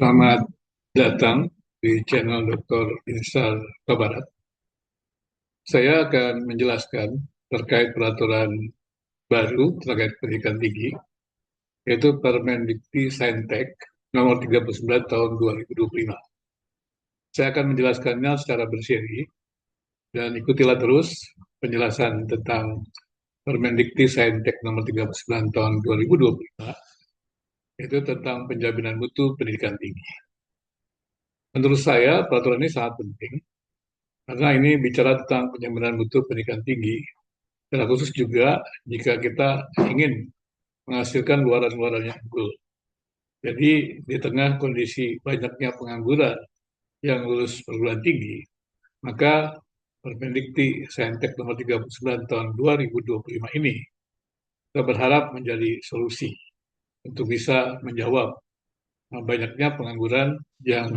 Selamat datang di channel Dr. Insar Barat. Saya akan menjelaskan terkait peraturan baru terkait pendidikan tinggi, yaitu Permendikti Saintek nomor 39 tahun 2025. Saya akan menjelaskannya secara berseri dan ikutilah terus penjelasan tentang Permendikti Saintek nomor 39 tahun 2025, yaitu tentang penjaminan mutu pendidikan tinggi. Menurut saya, peraturan ini sangat penting karena ini bicara tentang penjaminan mutu pendidikan tinggi. Secara khusus juga jika kita ingin menghasilkan luaran-luaran yang unggul. Jadi di tengah kondisi banyaknya pengangguran yang lulus perguruan tinggi, maka Permendikti Saintek nomor 39 tahun 2025 ini kita berharap menjadi solusi untuk bisa menjawab banyaknya pengangguran yang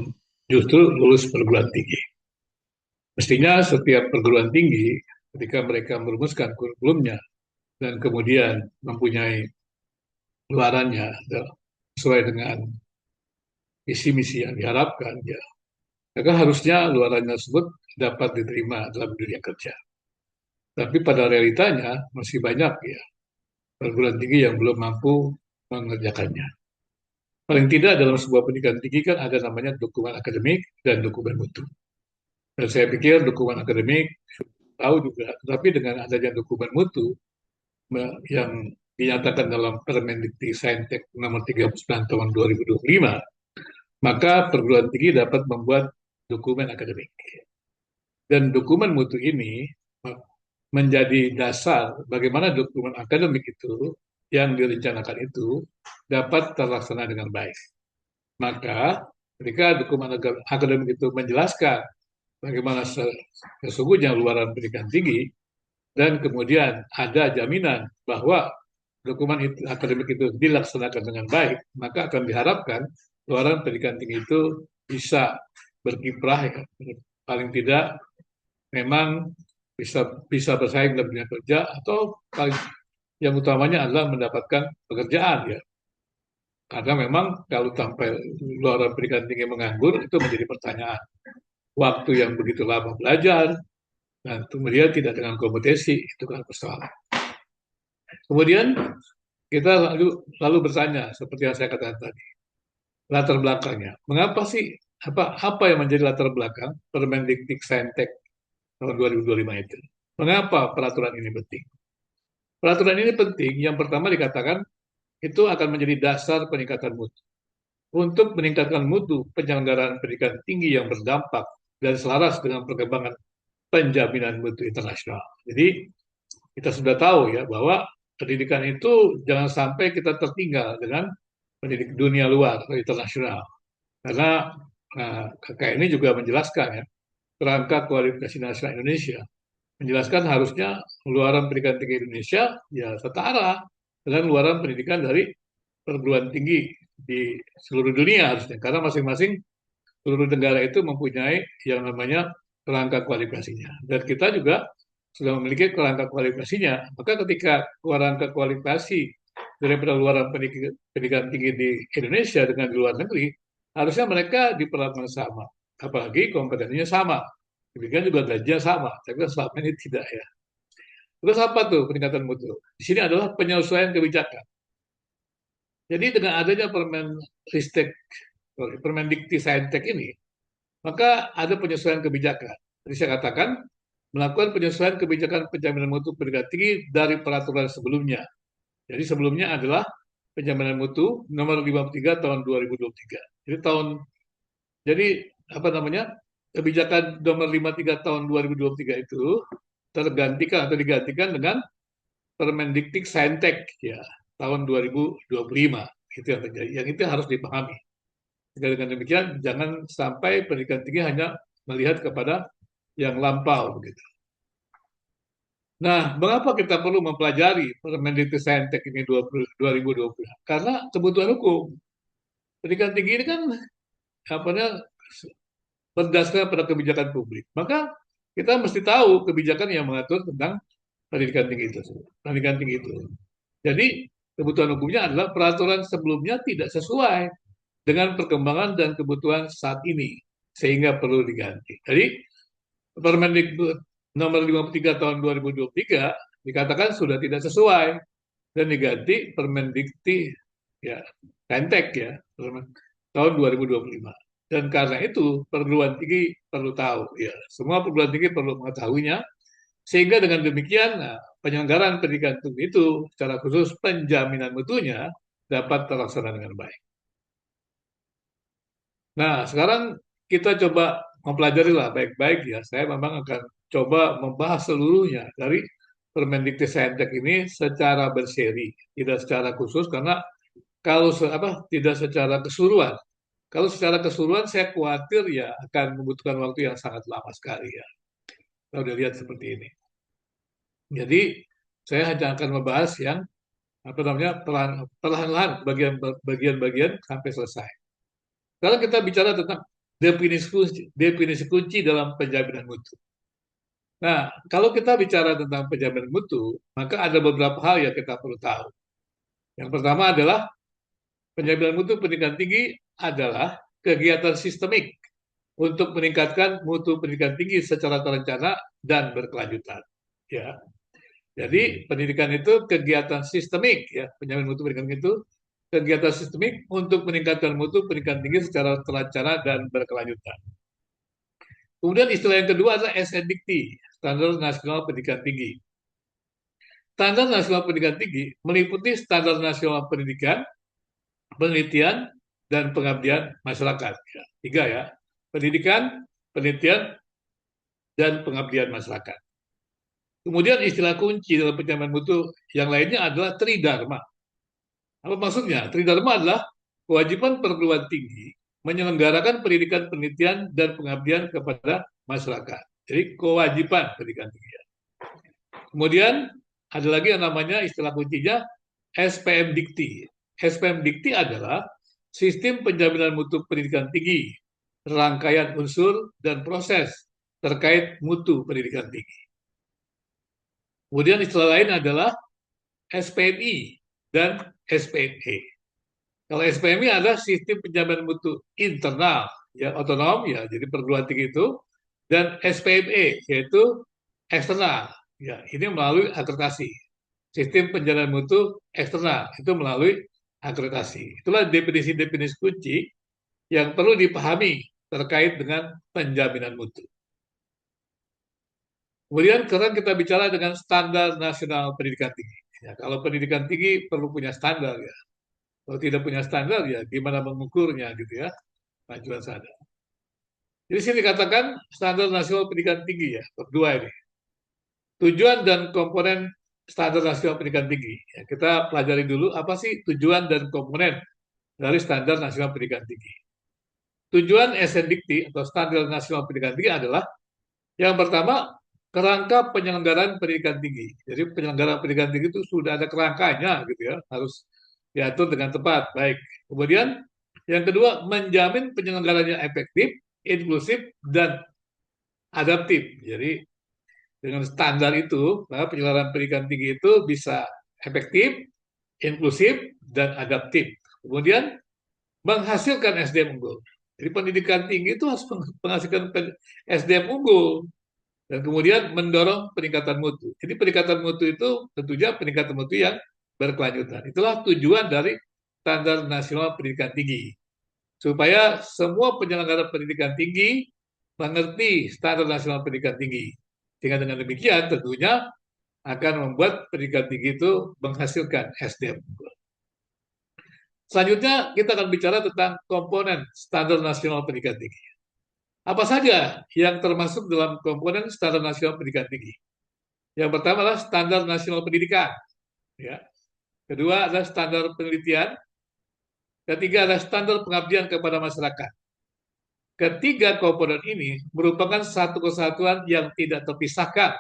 justru lulus perguruan tinggi. Mestinya setiap perguruan tinggi ketika mereka merumuskan kurikulumnya dan kemudian mempunyai luarannya sesuai dengan visi misi yang diharapkan, ya, maka harusnya luaran tersebut dapat diterima dalam dunia kerja. Tapi pada realitanya masih banyak ya perguruan tinggi yang belum mampu mengerjakannya. Paling tidak dalam sebuah pendidikan tinggi kan ada namanya dokumen akademik dan dokumen mutu. Dan saya pikir dokumen akademik tahu juga, tapi dengan adanya dokumen mutu yang dinyatakan dalam Permendikti Saintek nomor 39 tahun 2025, maka perguruan tinggi dapat membuat dokumen akademik. Dan dokumen mutu ini menjadi dasar bagaimana dokumen akademik itu yang direncanakan itu dapat terlaksana dengan baik. Maka ketika dokumen akademik itu menjelaskan bagaimana sesungguhnya luaran pendidikan tinggi dan kemudian ada jaminan bahwa dokumen akademik itu dilaksanakan dengan baik, maka akan diharapkan luaran pendidikan tinggi itu bisa berkiprah, ya, paling tidak memang bisa bersaing dalam dunia kerja atau paling yang utamanya adalah mendapatkan pekerjaan, ya. Karena memang kalau sampai luaran pendidikan tinggi menganggur itu menjadi pertanyaan. Waktu yang begitu lama belajar dan kemudian tidak dengan kompetensi itu kan persoalan. Kemudian kita lalu bertanya seperti yang saya katakan tadi, latar belakangnya. Mengapa sih apa yang menjadi latar belakang Permendikti Saintek tahun 2025 itu? Mengapa peraturan ini penting? Peraturan ini penting. Yang pertama dikatakan itu akan menjadi dasar peningkatan mutu. Untuk meningkatkan mutu penyelenggaraan pendidikan tinggi yang berdampak dan selaras dengan perkembangan penjaminan mutu internasional. Jadi kita sudah tahu ya bahwa pendidikan itu jangan sampai kita tertinggal dengan pendidik dunia luar atau internasional. Karena KKN ini juga menjelaskan ya kerangka kualifikasi nasional Indonesia menjelaskan harusnya luaran pendidikan tinggi Indonesia ya setara dengan luaran pendidikan dari perguruan tinggi di seluruh dunia harusnya karena masing-masing seluruh negara itu mempunyai yang namanya kerangka kualifikasinya dan kita juga sudah memiliki kerangka kualifikasinya maka ketika kerangka kualifikasi daripada luaran pendidikan tinggi di Indonesia dengan di luar negeri harusnya mereka diperlakukan sama apalagi kompetensinya sama demikian juga gajinya sama tapi kan selama ini tidak ya. Terus apa tuh peningkatan mutu? Di sini adalah penyesuaian kebijakan. Jadi dengan adanya Permendikti Saintek ini, maka ada penyesuaian kebijakan. Jadi saya katakan, melakukan penyesuaian kebijakan penjaminan mutu pendidikan tinggi dari peraturan sebelumnya. Jadi sebelumnya adalah penjaminan mutu nomor 53 tahun 2023. Jadi apa namanya? Kebijakan nomor 53 tahun 2023 itu tergantikan atau digantikan dengan Permendikti Saintek ya tahun 2025 itu yang terjadi. Yang itu harus dipahami. Dengan demikian jangan sampai pendidikan tinggi hanya melihat kepada yang lampau begitu. Nah, mengapa kita perlu mempelajari Permendikti Saintek ini 2020? Karena kebutuhan hukum. Pendidikan tinggi ini kan apa berdasarkan pada kebijakan publik. Maka kita mesti tahu kebijakan yang mengatur tentang pendidikan tinggi itu. Pendidikan tinggi itu. Jadi kebutuhan hukumnya adalah peraturan sebelumnya tidak sesuai dengan perkembangan dan kebutuhan saat ini, sehingga perlu diganti. Jadi, Permendikbud nomor 53 tahun 2023 dikatakan sudah tidak sesuai dan diganti Permendikti ya Saintek ya tahun 2025. Dan karena itu perguruan tinggi perlu tahu ya, semua perguruan tinggi perlu mengetahuinya sehingga dengan demikian penyelenggaraan pendidikan tinggi itu secara khusus penjaminan mutunya dapat terlaksana dengan baik. Nah, sekarang kita coba mempelajari lah baik-baik ya. Saya memang akan coba membahas seluruhnya dari Permendikti ini secara berseri, tidak secara khusus karena kalau tidak secara keseluruhan. Kalau secara keseluruhan saya khawatir ya akan membutuhkan waktu yang sangat lama sekali ya. Kita udah lihat seperti ini. Jadi saya hanya akan membahas yang perlahan-lahan bagian-bagian sampai selesai. Kalau kita bicara tentang definisi kunci dalam penjaminan mutu. Nah, kalau kita bicara tentang penjaminan mutu, maka ada beberapa hal yang kita perlu tahu. Yang pertama adalah penjaminan mutu pendidikan tinggi adalah kegiatan sistemik untuk meningkatkan mutu pendidikan tinggi secara terencana dan berkelanjutan. Ya, jadi pendidikan itu kegiatan sistemik, ya penjaminan mutu pendidikan itu kegiatan sistemik untuk meningkatkan mutu pendidikan tinggi secara terencana dan berkelanjutan. Kemudian istilah yang kedua adalah SNDIKT, Standar Nasional Pendidikan Tinggi. Standar Nasional Pendidikan Tinggi meliputi standar nasional pendidikan, penelitian, dan pengabdian masyarakat. Ya, tiga ya, pendidikan, penelitian, dan pengabdian masyarakat. Kemudian istilah kunci dalam penjaminan mutu yang lainnya adalah Tridharma. Apa maksudnya? Tridharma adalah kewajiban perguruan tinggi menyelenggarakan pendidikan, penelitian, dan pengabdian kepada masyarakat. Jadi kewajiban pendidikan tinggi. Kemudian ada lagi yang namanya istilah kuncinya SPM Dikti. SPM Dikti adalah sistem penjaminan mutu pendidikan tinggi, rangkaian unsur dan proses terkait mutu pendidikan tinggi. Kemudian istilah lain adalah SPMI dan SPME. Kalau SPMI adalah sistem penjaminan mutu internal, ya otonom, ya jadi perguruan tinggi itu, dan SPME yaitu eksternal, ya ini melalui akreditasi. Sistem penjaminan mutu eksternal itu melalui akreditasi. Itulah definisi-definisi kunci yang perlu dipahami terkait dengan penjaminan mutu. Kemudian sekarang kita bicara dengan standar nasional pendidikan tinggi. Ya, kalau pendidikan tinggi perlu punya standar ya. Kalau tidak punya standar ya gimana mengukurnya gitu ya. Kemajuan sana. Jadi sini dikatakan standar nasional pendidikan tinggi ya, berdua ini. Tujuan dan komponen standar nasional pendidikan tinggi. Ya, kita pelajari dulu apa sih tujuan dan komponen dari standar nasional pendidikan tinggi. Tujuan SNDIKT atau standar nasional pendidikan tinggi adalah yang pertama kerangka penyelenggaraan pendidikan tinggi. Jadi penyelenggaraan pendidikan tinggi itu sudah ada kerangkanya gitu ya, harus diatur dengan tepat. Baik. Kemudian yang kedua menjamin penyelenggarannya efektif, inklusif dan adaptif. Jadi dengan standar itu, maka penyelenggaraan pendidikan tinggi itu bisa efektif, inklusif dan adaptif. Kemudian menghasilkan SDM unggul. Jadi pendidikan tinggi itu harus menghasilkan SDM unggul dan kemudian mendorong peningkatan mutu. Jadi peningkatan mutu itu tentunya peningkatan mutu yang berkelanjutan. Itulah tujuan dari standar nasional pendidikan tinggi. Supaya semua penyelenggara pendidikan tinggi mengerti standar nasional pendidikan tinggi. Sehingga dengan demikian tentunya akan membuat pendidikan tinggi itu menghasilkan SDM. Selanjutnya kita akan bicara tentang komponen standar nasional pendidikan tinggi. Apa saja yang termasuk dalam komponen standar nasional pendidikan tinggi? Yang pertama adalah standar nasional pendidikan. Ya. Kedua adalah standar penelitian. Ketiga adalah standar pengabdian kepada masyarakat. Ketiga komponen ini merupakan satu kesatuan yang tidak terpisahkan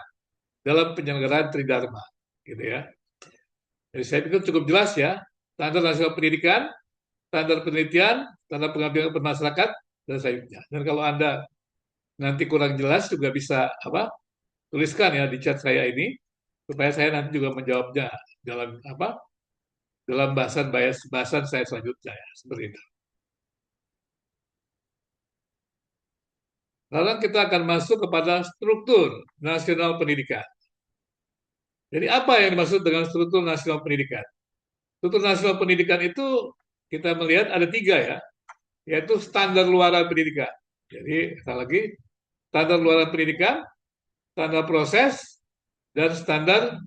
dalam penyelenggaraan Tridharma. Gitu ya. Jadi saya pikir cukup jelas ya. Standar nasional pendidikan, standar penelitian, standar pengabdian kepada masyarakat, dan selanjutnya. Dan kalau Anda nanti kurang jelas juga bisa tuliskan ya di chat saya ini supaya saya nanti juga menjawabnya dalam bahasan saya selanjutnya ya seperti itu. Lalu kita akan masuk kepada struktur nasional pendidikan. Jadi apa yang dimaksud dengan struktur nasional pendidikan? Struktur nasional pendidikan itu kita melihat ada tiga ya, yaitu standar luaran pendidikan. Jadi, sekali lagi, standar luaran pendidikan, standar proses, dan standar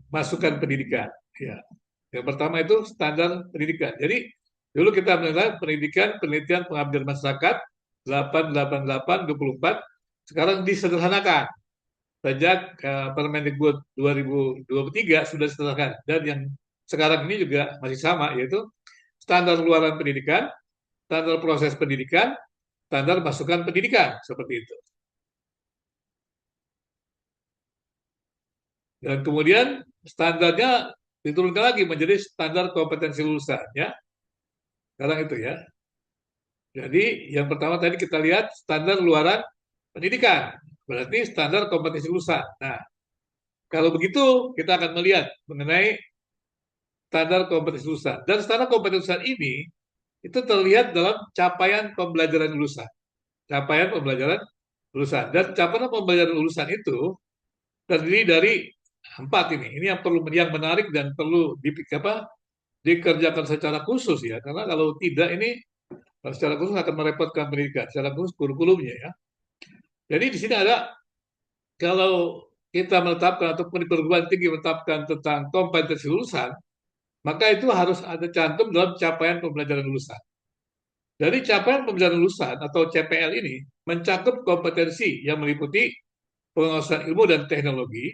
masukan pendidikan. Ya. Yang pertama itu standar pendidikan. Jadi, dulu kita menilai pendidikan, penelitian, pengabdian masyarakat, 888-24, sekarang disederhanakan. Sejak Permendikbud 2023 sudah disederhanakan. Dan yang sekarang ini juga masih sama, yaitu standar luaran pendidikan, standar proses pendidikan, standar masukan pendidikan, seperti itu. Dan kemudian standarnya diturunkan lagi menjadi standar kompetensi lulusan, ya. Sekarang itu ya. Jadi yang pertama tadi kita lihat standar luaran pendidikan, berarti standar kompetensi lulusan. Nah, kalau begitu kita akan melihat mengenai standar kompetensi lulusan. Dan standar kompetensi lulusan ini itu terlihat dalam capaian pembelajaran lulusan. Capaian pembelajaran lulusan. Dan capaian pembelajaran lulusan itu terdiri dari empat ini. Ini yang perlu, yang menarik dan perlu dikerjakan secara khusus ya. Karena kalau tidak ini secara khusus akan merepotkan pendidikan. Secara khusus kurikulumnya ya. Jadi di sini ada, kalau kita menetapkan atau di perguruan tinggi menetapkan tentang kompetensi lulusan, maka itu harus ada cantum dalam capaian pembelajaran lulusan. Dari capaian pembelajaran lulusan atau CPL ini mencakup kompetensi yang meliputi penguasaan ilmu dan teknologi,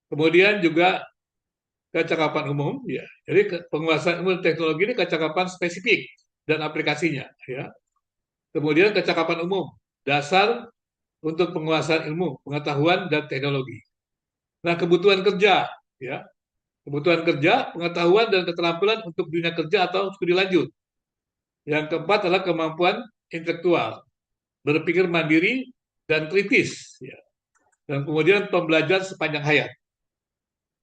kemudian juga kecakapan umum, ya. Jadi penguasaan ilmu dan teknologi ini kecakapan spesifik dan aplikasinya, ya. Kemudian kecakapan umum, dasar untuk penguasaan ilmu, pengetahuan dan teknologi. Nah, kebutuhan kerja, ya. Kebutuhan kerja, pengetahuan dan keterampilan untuk dunia kerja atau studi lanjut. Yang keempat adalah kemampuan intelektual, berpikir mandiri dan kritis, ya. Dan kemudian pembelajaran sepanjang hayat.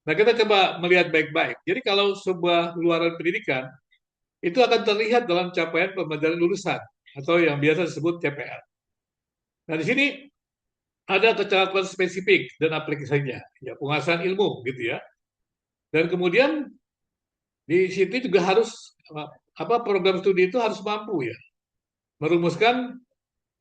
Nah, kita coba melihat baik-baik. Jadi kalau sebuah luaran pendidikan, itu akan terlihat dalam capaian pembelajaran lulusan, atau yang biasa disebut CPL. Nah, di sini ada kecakapan spesifik dan aplikasinya, ya, penguasaan ilmu, gitu ya. Dan kemudian di situ juga harus, program studi itu harus mampu ya merumuskan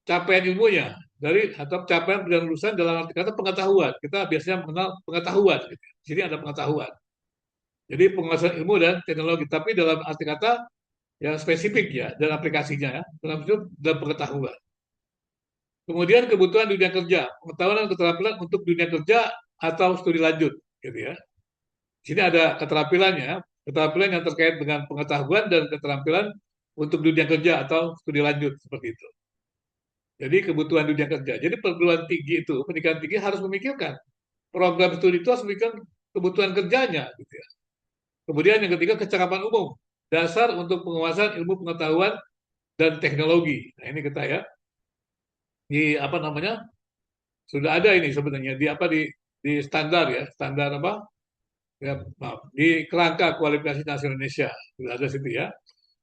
capaian ilmunya dari atau capaian pendidikan lulusan dalam arti kata pengetahuan. Kita biasanya mengenal pengetahuan. Gitu. Di sini ada pengetahuan. Jadi penguasaan ilmu dan teknologi, tapi dalam arti kata yang spesifik ya dan aplikasinya ya dalam pengetahuan. Kemudian kebutuhan dunia kerja, pengetahuan dan keterampilan untuk dunia kerja atau studi lanjut, gitu ya. Di sini ada keterampilannya, keterampilan yang terkait dengan pengetahuan dan keterampilan untuk dunia kerja atau studi lanjut seperti itu. Jadi kebutuhan dunia kerja. Jadi perguruan tinggi itu, pendidikan tinggi harus memikirkan program studi itu harus memikirkan kebutuhan kerjanya, gitu ya. Kemudian yang ketiga kecakapan umum, dasar untuk penguasaan ilmu pengetahuan dan teknologi. Nah ini kita ya di apa namanya sudah ada ini sebenarnya di apa di standar ya standar apa ya maaf di kerangka kualifikasi nasional Indonesia sudah ada situ ya.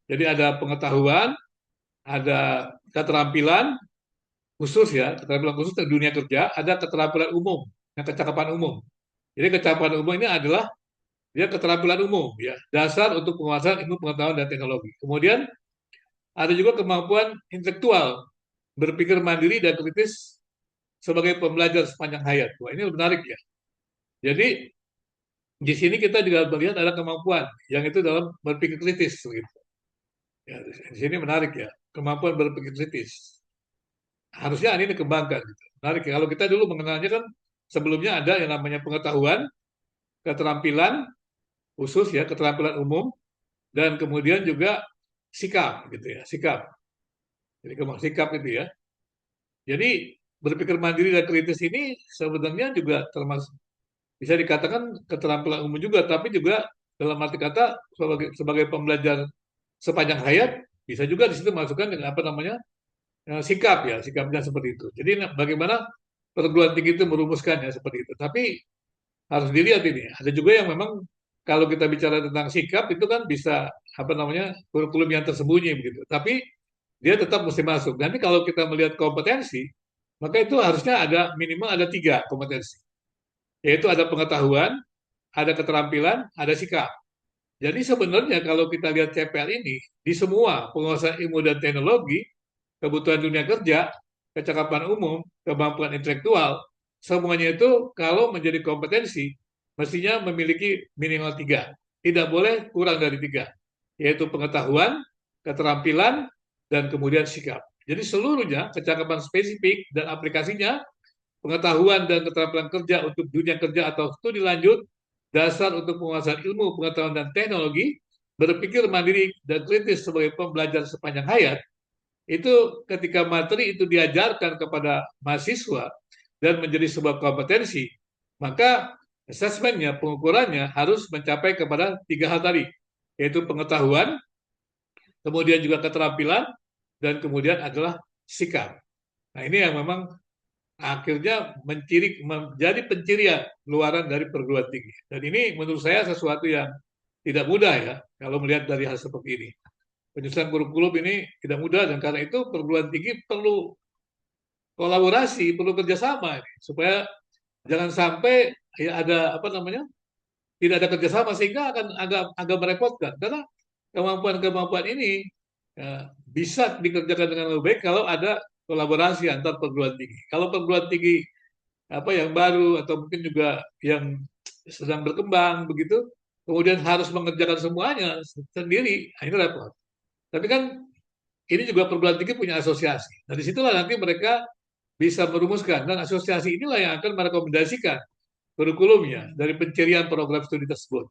Jadi ada pengetahuan, ada keterampilan khusus ya keterampilan khusus di dunia kerja, ada keterampilan umum yang kecakapan umum. Jadi kecakapan umum ini adalah dia keterampilan umum ya dasar untuk penguasaan ilmu pengetahuan dan teknologi. Kemudian ada juga kemampuan intelektual berpikir mandiri dan kritis sebagai pembelajar sepanjang hayat. Wah, ini menarik ya. Jadi di sini kita juga melihat ada kemampuan yang itu dalam berpikir kritis gitu. Ya, di sini menarik ya, kemampuan berpikir kritis. Harusnya ini dikembangkan gitu. Menarik ya. Kalau kita dulu mengenalnya kan sebelumnya ada yang namanya pengetahuan, keterampilan khusus ya, keterampilan umum dan kemudian juga sikap gitu ya, sikap. Jadi sikap itu ya. Jadi berpikir mandiri dan kritis ini sebenarnya juga termasuk bisa dikatakan keterampilan umum juga, tapi juga dalam arti kata sebagai pembelajar sepanjang hayat bisa juga di situ masukkan dengan apa namanya sikap ya, sikapnya seperti itu. Jadi bagaimana perguruan tinggi itu merumuskannya seperti itu. Tapi harus dilihat ini, ada juga yang memang kalau kita bicara tentang sikap itu kan bisa apa namanya kurikulum yang tersembunyi begitu. Tapi dia tetap mesti masuk. Nanti kalau kita melihat kompetensi, maka itu harusnya ada minimal ada 3 kompetensi, yaitu ada pengetahuan, ada keterampilan, ada sikap. Jadi sebenarnya kalau kita lihat CPR ini, di semua penguasaan ilmu dan teknologi, kebutuhan dunia kerja, kecakapan umum, kemampuan intelektual, semuanya itu kalau menjadi kompetensi, mestinya memiliki minimal 3. Tidak boleh kurang dari 3, yaitu pengetahuan, keterampilan, dan kemudian sikap. Jadi seluruhnya, kecakapan spesifik dan aplikasinya, pengetahuan dan keterampilan kerja untuk dunia kerja atau studi lanjut, dasar untuk penguasaan ilmu, pengetahuan, dan teknologi, berpikir mandiri dan kritis sebagai pembelajar sepanjang hayat, itu ketika materi itu diajarkan kepada mahasiswa dan menjadi sebuah kompetensi, maka asesmennya, pengukurannya harus mencapai kepada 3 hal tadi, yaitu pengetahuan, kemudian juga keterampilan, dan kemudian adalah sikap. Nah ini yang memang akhirnya menjadi pencirian luaran dari perguruan tinggi. Dan ini menurut saya sesuatu yang tidak mudah ya, kalau melihat dari hal seperti ini. Penyusunan kurikulum ini tidak mudah, dan karena itu perguruan tinggi perlu kolaborasi, perlu kerjasama ini, supaya jangan sampai ya ada apa namanya, tidak ada kerjasama sehingga akan agak merepotkan, karena kemampuan-kemampuan ini bisa dikerjakan dengan lebih baik kalau ada kolaborasi antar perguruan tinggi. Kalau perguruan tinggi apa yang baru atau mungkin juga yang sedang berkembang begitu, kemudian harus mengerjakan semuanya sendiri, nah ini repot. Tapi kan ini juga perguruan tinggi punya asosiasi. Nah disitulah nanti mereka bisa merumuskan, dan asosiasi inilah yang akan merekomendasikan kurikulumnya dari pencirian program studi tersebut.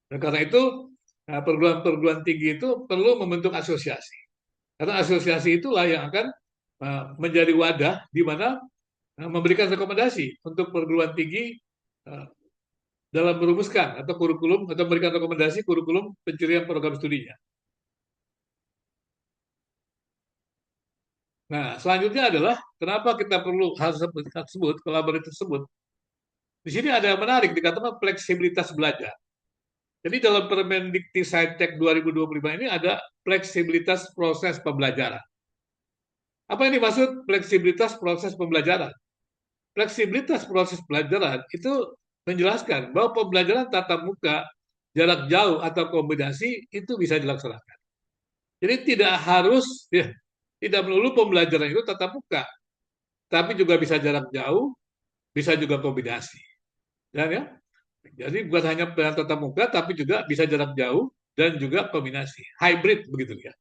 Dan karena itu perguruan-perguruan tinggi itu perlu membentuk asosiasi. Karena asosiasi itulah yang akan menjadi wadah di mana memberikan rekomendasi untuk perguruan tinggi dalam merumuskan atau kurikulum atau memberikan rekomendasi kurikulum pencirian program studinya. Nah, selanjutnya adalah kenapa kita perlu hal tersebut, kolaborasi tersebut. Di sini ada yang menarik, dikatakan fleksibilitas belajar. Jadi dalam Permendikti-Saintek 2025 ini ada fleksibilitas proses pembelajaran. Apa yang dimaksud fleksibilitas proses pembelajaran? Fleksibilitas proses pembelajaran itu menjelaskan bahwa pembelajaran tatap muka, jarak jauh atau kombinasi itu bisa dilaksanakan. Jadi tidak harus, ya, tidak melulu pembelajaran itu tatap muka, tapi juga bisa jarak jauh, bisa juga kombinasi. Dan ya, jadi bukan hanya tatap muka, tapi juga bisa jarak jauh dan juga kombinasi, hybrid begitu ya.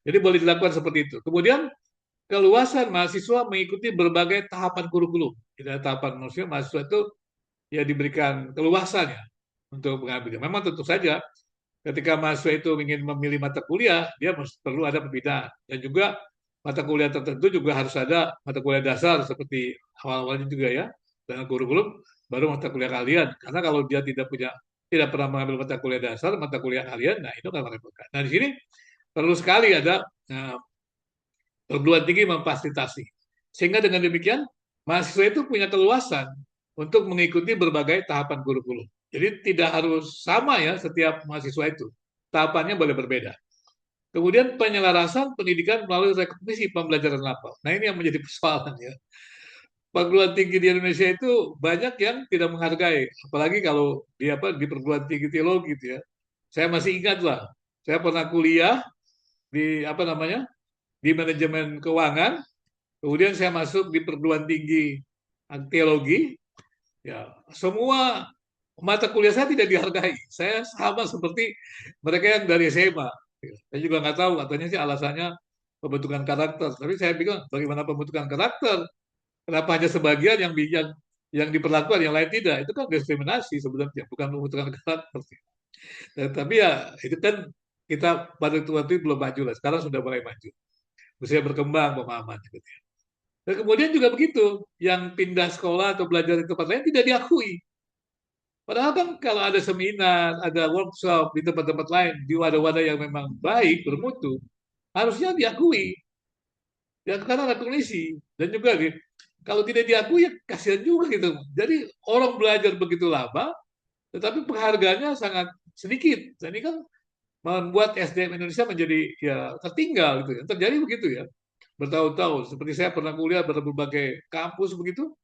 Jadi boleh dilakukan seperti itu. Kemudian keluasan mahasiswa mengikuti berbagai tahapan kurikulum. Tidak tahapan mahasiswa itu ya diberikan keluasannya untuk mengambil. Memang tentu saja ketika mahasiswa itu ingin memilih mata kuliah, dia perlu ada pembinaan, dan juga mata kuliah tertentu juga harus ada mata kuliah dasar seperti awal-awalnya juga ya, dengan kurikulum baru mata kuliah kalian. Karena kalau dia tidak pernah mengambil mata kuliah dasar, mata kuliah kalian, nah itu akan merepotkan. Nah di sini perlu sekali ada perguruan tinggi memfasilitasi, sehingga dengan demikian mahasiswa itu punya keluasan untuk mengikuti berbagai tahapan kurikulum. Jadi tidak harus sama ya setiap mahasiswa itu, tahapannya boleh berbeda. Kemudian penyelarasan pendidikan melalui rekognisi pembelajaran lapang. Nah ini yang menjadi persoalan ya. Perguruan tinggi di Indonesia itu banyak yang tidak menghargai, apalagi kalau di perguruan tinggi teologi gitu ya. Saya masih ingat lah, saya pernah kuliah di di manajemen keuangan, kemudian saya masuk di perguruan tinggi teologi, ya semua mata kuliah saya tidak dihargai. Saya sama seperti mereka yang dari SMA. Saya juga nggak tahu, katanya sih alasannya pembentukan karakter. Tapi saya bilang bagaimana pembentukan karakter? Kenapa hanya sebagian yang diperlakukan, yang lain tidak? Itu kan diskriminasi sebenarnya, bukan pembentukan karakter. Tapi ya itu kan kita pada waktu itu belum maju lah. Sekarang sudah mulai maju. Usia berkembang pemahaman. Gitu. Dan kemudian juga begitu, yang pindah sekolah atau belajar di tempat lain tidak diakui. Padahal kan kalau ada seminar, ada workshop di tempat-tempat lain, di wadah-wadah yang memang baik, bermutu, harusnya diakui. Ya karena ada kognisi. Dan juga gitu, kalau tidak diakui ya kasihan juga gitu. Jadi orang belajar begitu lama, tetapi penghargaannya sangat sedikit. Dan ini kan membuat SDM Indonesia menjadi ya tertinggal gitu ya. Terjadi begitu ya. Bertahun-tahun. Seperti saya pernah kuliah berbagai kampus begitu,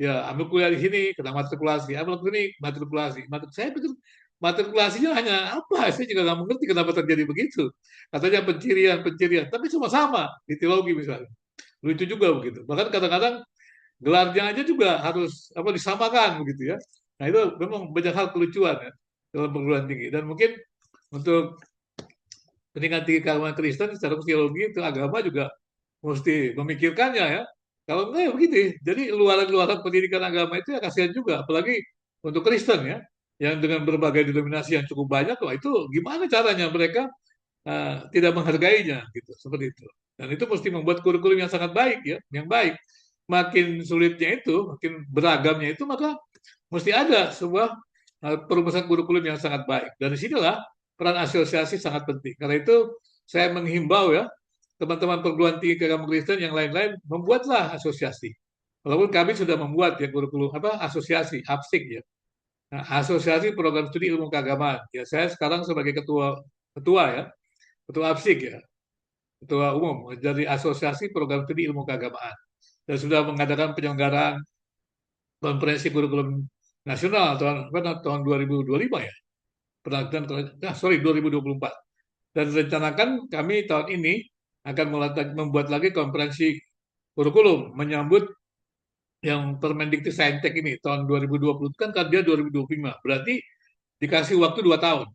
ya ambil kuliah di sini kena matrikulasi, ambil ke sini matrikulasi. Saya pikir matrikulasinya hanya apa? Saya juga nggak mengerti kenapa terjadi begitu. Katanya pencirian, pencirian, tapi semua sama di teologi misalnya. Lucu juga begitu. Bahkan kadang-kadang gelarnya aja juga harus apa disamakan begitu ya. Nah itu memang banyak hal kelucuan ya dalam perguruan tinggi. Dan mungkin untuk pendidikan tinggi keagamaan Kristen secara teologi itu agama juga mesti memikirkannya ya. Kalau enggak ya begitu. Jadi luaran-luaran pendidikan agama itu ya kasihan juga, apalagi untuk Kristen ya, yang dengan berbagai denominasi yang cukup banyak, wah itu gimana caranya mereka tidak menghargainya gitu, seperti itu. Dan itu mesti membuat kurikulum yang sangat baik ya, yang baik. Makin sulitnya itu, makin beragamnya itu, maka mesti ada sebuah perumusan kurikulum yang sangat baik. Dan disinilah peran asosiasi sangat penting. Karena itu saya menghimbau ya teman-teman perguruan tinggi keagamaan Kristen yang lain-lain membuatlah asosiasi. Walaupun kami sudah membuat ya kurikulum apa asosiasi, APSIK ya. Nah, asosiasi program studi ilmu keagamaan. Ya saya sekarang sebagai ketua ketua ya, ketua APSIK ya, ketua umum dari asosiasi program studi ilmu keagamaan. Dan sudah mengadakan penyelenggaraan konferensi kurikulum nasional tahun 2025 ya. Sorry 2024. Dan rencanakan kami tahun ini akan membuat lagi konferensi kurikulum menyambut yang Permendikti Saintek ini tahun 2020 kan dia 2025. Berarti dikasih waktu 2 tahun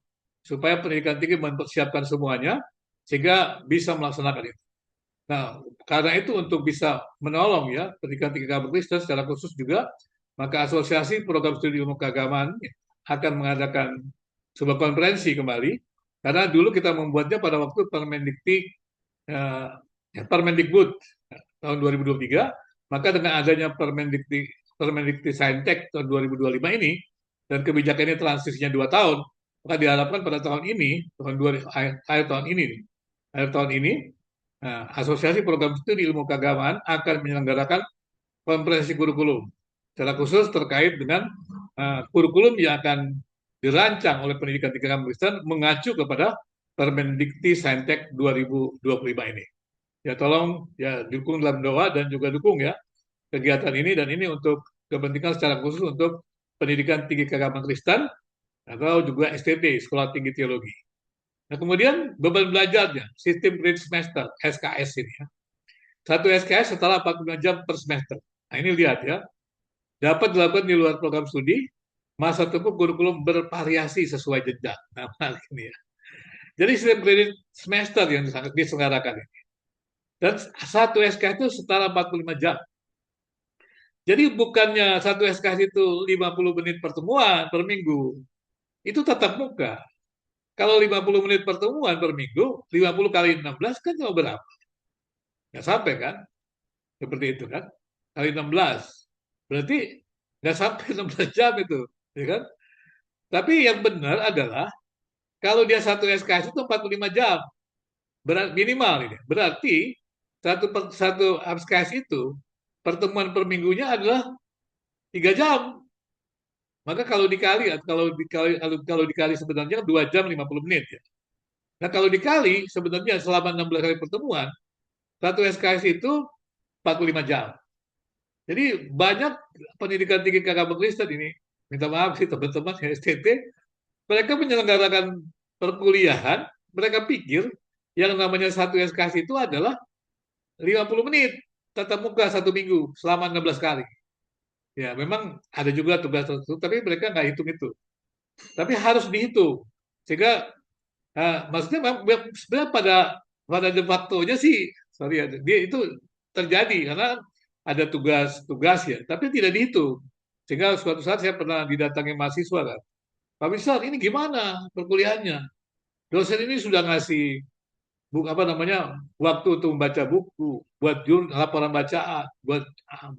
supaya pendidikan tinggi mempersiapkan semuanya sehingga bisa melaksanakan itu. Nah, karena itu untuk bisa menolong ya pendidikan tinggi keagamaan Kristen secara khusus juga, maka Asosiasi Program Studi Ilmu Keagamaan akan mengadakan sebuah konferensi kembali karena dulu kita membuatnya pada waktu eh, Permendikbud tahun 2023, maka dengan adanya Permendikti Saintek tahun 2025 ini dan kebijakan ini transisinya 2 tahun, maka diharapkan pada tahun ini, akhir tahun ini, Asosiasi Program Studi Ilmu Keagamaan akan menyelenggarakan konferensi kurikulum secara khusus terkait dengan kurikulum yang akan dirancang oleh pendidikan tinggi keagamaan Kristen mengacu kepada Permendikti Saintek 2025 ini. Ya tolong ya dukung dalam doa dan juga dukung ya kegiatan ini, dan ini untuk kepentingan secara khusus untuk pendidikan tinggi keagamaan Kristen atau juga STT, Sekolah Tinggi Teologi. Nah, kemudian beban belajarnya, sistem kredit semester, SKS ini ya. Satu SKS setara 45 jam per semester. Nah, ini lihat ya, dapat dilakukan di luar program studi, masa tempuh kurikulum bervariasi sesuai jenjang. Nah, ini ya. Jadi sistem kredit semester yang diselenggarakan ini. Dan satu SKS itu setara 45 jam. Jadi bukannya satu SKS itu 50 menit pertemuan per minggu. Itu tatap muka. Kalau 50 menit pertemuan per minggu, 50 kali 16 kan cuma berapa? Nggak sampai kan? Seperti itu kan? Kali 16. Berarti nggak sampai 16 jam itu. Ya kan? Tapi yang benar adalah kalau dia satu SKS itu 45 jam. Minimal ini. Berarti satu SKS itu pertemuan per minggunya adalah 3 jam. Maka kalau dikali sebenarnya 2 jam 50 menit ya. Nah, kalau dikali sebenarnya selama 16 kali pertemuan, satu SKS itu 45 jam. Jadi banyak pendidikan tinggi keagamaan Kristen ini, minta maaf sih teman-teman STT, mereka menyelenggarakan perkuliahan, mereka pikir yang namanya satu SKS itu adalah 50 menit tatap muka 1 minggu selama 16 kali. Ya, memang ada juga tugas tertentu, tapi mereka nggak hitung itu. Tapi harus dihitung. Sehingga maksudnya sebenarnya pada de facto-nya sih, sorry ya, dia itu terjadi karena ada tugas-tugas ya, tapi tidak dihitung. Sehingga suatu saat saya pernah didatangi mahasiswa kan, Pak Misal ini gimana perkuliahannya? Dosen ini sudah ngasih buku apa namanya waktu untuk membaca buku, buat laporan bacaan,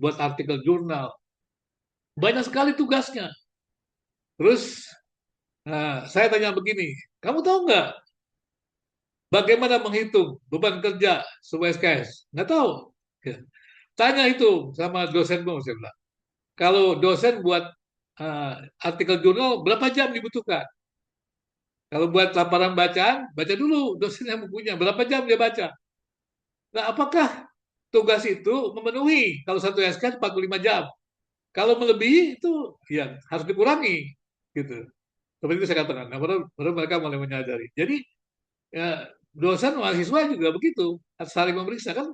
buat artikel jurnal, banyak sekali tugasnya. Terus saya tanya begini, kamu tahu nggak bagaimana menghitung beban kerja sebuah SKS? Nggak tahu. Ya. Tanya itu sama dosenmu, saya bilang. Kalau dosen buat artikel jurnal, berapa jam dibutuhkan? Kalau buat laporan bacaan, baca dulu dosennya bukunya. Berapa jam dia baca? Nah, apakah tugas itu memenuhi? Kalau satu SK 45 jam. Kalau melebihi itu ya harus dikurangi. Gitu. Seperti itu saya katakan. Nah, baru mereka mulai menyadari. Jadi ya, dosen mahasiswa juga begitu. Harus saling memeriksa kan.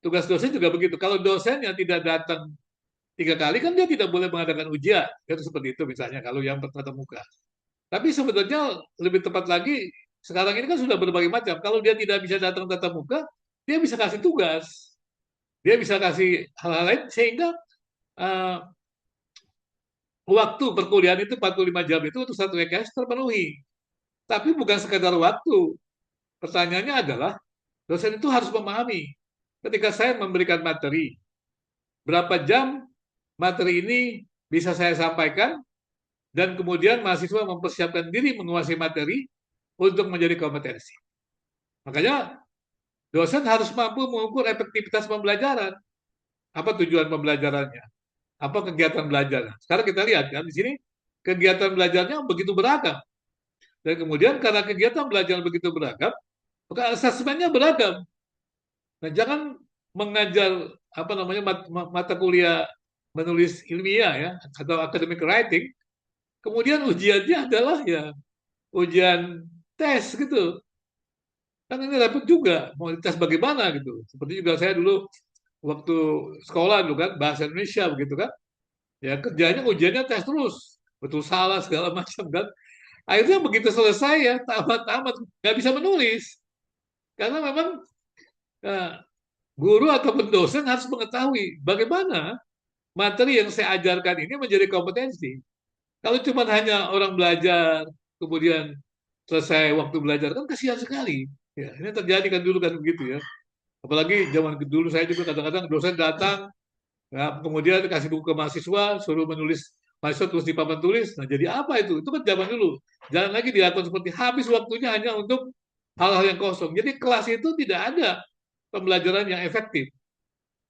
Tugas dosen juga begitu. Kalau dosen yang tidak datang 3 kali kan dia tidak boleh mengadakan ujian. Itu seperti itu misalnya kalau yang bertatap muka. Tapi sebetulnya lebih tepat lagi, sekarang ini kan sudah berbagai macam. Kalau dia tidak bisa datang tatap muka, dia bisa kasih tugas, dia bisa kasih hal-hal lain sehingga uh, waktu perkuliahan itu 45 jam itu untuk satu UKS terpenuhi. Tapi bukan sekadar waktu. Pertanyaannya adalah dosen itu harus memahami ketika saya memberikan materi, berapa jam materi ini bisa saya sampaikan dan kemudian mahasiswa mempersiapkan diri menguasai materi untuk menjadi kompetensi. Makanya dosen harus mampu mengukur efektivitas pembelajaran. Apa tujuan pembelajarannya? Apa kegiatan belajarnya? Sekarang kita lihat kan di sini kegiatan belajarnya begitu beragam. Dan kemudian karena kegiatan belajar begitu beragam, maka asesmennya beragam. Nah, jangan mengajar apa namanya mata kuliah menulis ilmiah ya atau academic writing, kemudian ujiannya adalah ya ujian tes gitu. Kan ini repot juga, mau tes bagaimana gitu. Seperti juga saya dulu waktu sekolah dulu kan bahasa Indonesia begitu kan, ya kerjanya ujiannya tes terus, betul salah segala macam kan. Akhirnya begitu selesai ya tamat-tamat nggak bisa menulis karena memang eh, guru ataupun dosen harus mengetahui bagaimana materi yang saya ajarkan ini menjadi kompetensi. Kalau cuma hanya orang belajar kemudian selesai waktu belajar kan kasihan sekali. Ya, ini terjadi kan dulu kan begitu ya. Apalagi zaman dulu saya juga kadang-kadang dosen datang, ya, kemudian kasih buku ke mahasiswa, suruh menulis, mahasiswa tulis di papan tulis. Nah, jadi apa itu? Itu kan zaman dulu. Jangan lagi dilakukan seperti habis waktunya hanya untuk hal-hal yang kosong. Jadi kelas itu tidak ada pembelajaran yang efektif.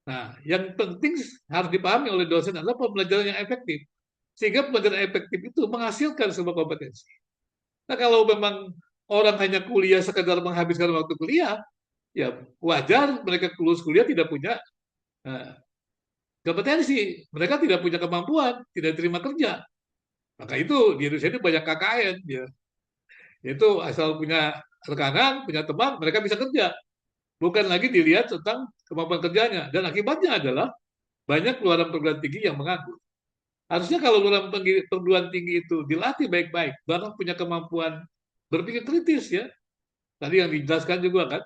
Nah, yang penting harus dipahami oleh dosen adalah pembelajaran yang efektif. Sehingga pembelajaran efektif itu menghasilkan sebuah kompetensi. Nah, kalau memang orang hanya kuliah sekedar menghabiskan waktu kuliah, ya wajar mereka lulus kuliah tidak punya uh, kompetensi, mereka tidak punya kemampuan, tidak terima kerja. Maka itu di Indonesia itu banyak KKN, ya. Itu asal punya rekanan, punya teman, mereka bisa kerja. Bukan lagi dilihat tentang kemampuan kerjanya. Dan akibatnya adalah banyak keluaran perguruan tinggi yang menganggur. Harusnya kalau lulusan perguruan tinggi itu dilatih baik-baik, bahkan punya kemampuan berpikir kritis ya. Tadi yang dijelaskan juga kan,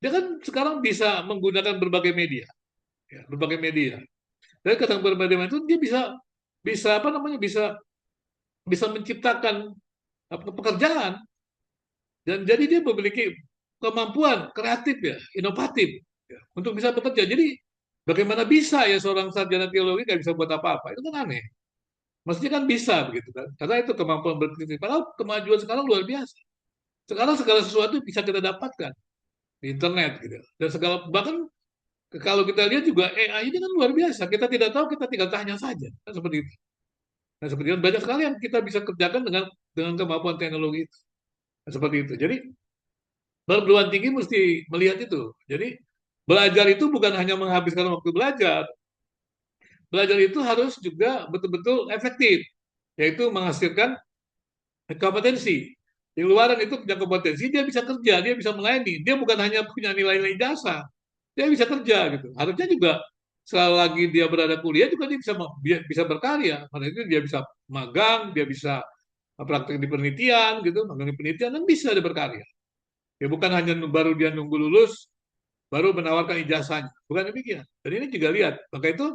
dia kan sekarang bisa menggunakan berbagai media, ya, berbagai media. Dan kadang berbagai media itu dia bisa bisa apa namanya bisa bisa menciptakan pekerjaan dan jadi dia memiliki kemampuan kreatif ya, inovatif ya, untuk bisa bekerja. Jadi bagaimana bisa ya seorang sarjana teologi nggak bisa buat apa-apa? Itu kan aneh. Maksudnya kan bisa begitu kan? Karena itu kemampuan berkritik. Padahal kemajuan sekarang luar biasa. Sekarang segala sesuatu bisa kita dapatkan di internet gitu. Dan segala bahkan kalau kita lihat juga AI ini kan luar biasa. Kita tidak tahu, kita tinggal tanya saja. Kan seperti itu. Nah, seperti itu banyak sekali yang kita bisa kerjakan dengan kemampuan teknologi itu. Nah, seperti itu. Jadi perguruan tinggi mesti melihat itu. Jadi belajar itu bukan hanya menghabiskan waktu belajar. Belajar itu harus juga betul-betul efektif, yaitu menghasilkan kompetensi. Di luaran itu punya kompetensi, dia bisa kerja, dia bisa melayani. Dia bukan hanya punya nilai-nilai jasa, dia bisa kerja gitu. Harusnya juga selagi dia berada kuliah juga dia bisa berkarya. Karena itu dia bisa magang, dia bisa praktek di penelitian gitu, magang di penelitian dan bisa dia berkarya. Ya bukan hanya baru dia nunggu lulus baru menawarkan ijazahnya. Bukan demikian. Dan ini juga lihat, maka itu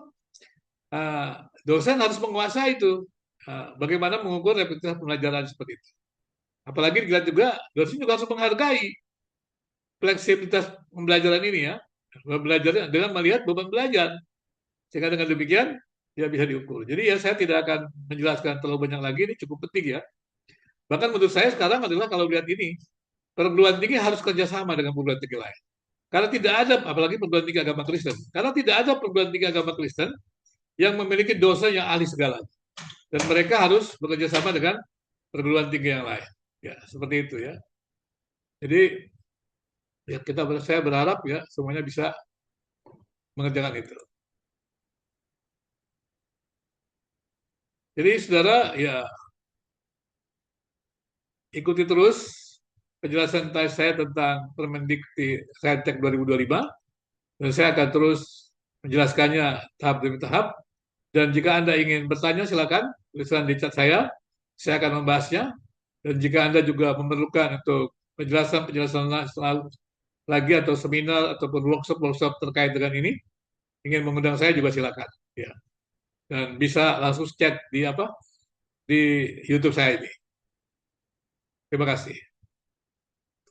dosen harus menguasai itu. Bagaimana mengukur efektivitas pembelajaran seperti itu. Apalagi dilihat juga, dosen juga harus menghargai fleksibilitas pembelajaran ini ya. Belajar dengan melihat beban belajar. Sehingga dengan demikian, dia bisa diukur. Jadi ya saya tidak akan menjelaskan terlalu banyak lagi, ini cukup penting ya. Bahkan menurut saya sekarang adalah kalau lihat ini, perguruan tinggi harus kerjasama dengan perguruan tinggi lain. Karena tidak ada, apalagi perguruan tinggi agama Kristen. Karena tidak ada perguruan tinggi agama Kristen yang memiliki dosen yang ahli segalanya. Dan mereka harus bekerja sama dengan perguruan tinggi yang lain. Ya, seperti itu ya. Jadi ya saya berharap ya semuanya bisa mengerjakan itu. Jadi saudara ya ikuti terus penjelasan saya tentang Permendikti Saintek 2025 dan saya akan terus menjelaskannya tahap demi tahap. Dan jika Anda ingin bertanya silakan tulisan di chat saya akan membahasnya. Dan jika Anda juga memerlukan untuk penjelasan-penjelasan lagi atau seminar ataupun workshop-workshop terkait dengan ini, ingin mengundang saya juga silakan. Ya. Dan bisa langsung chat di YouTube saya ini. Terima kasih.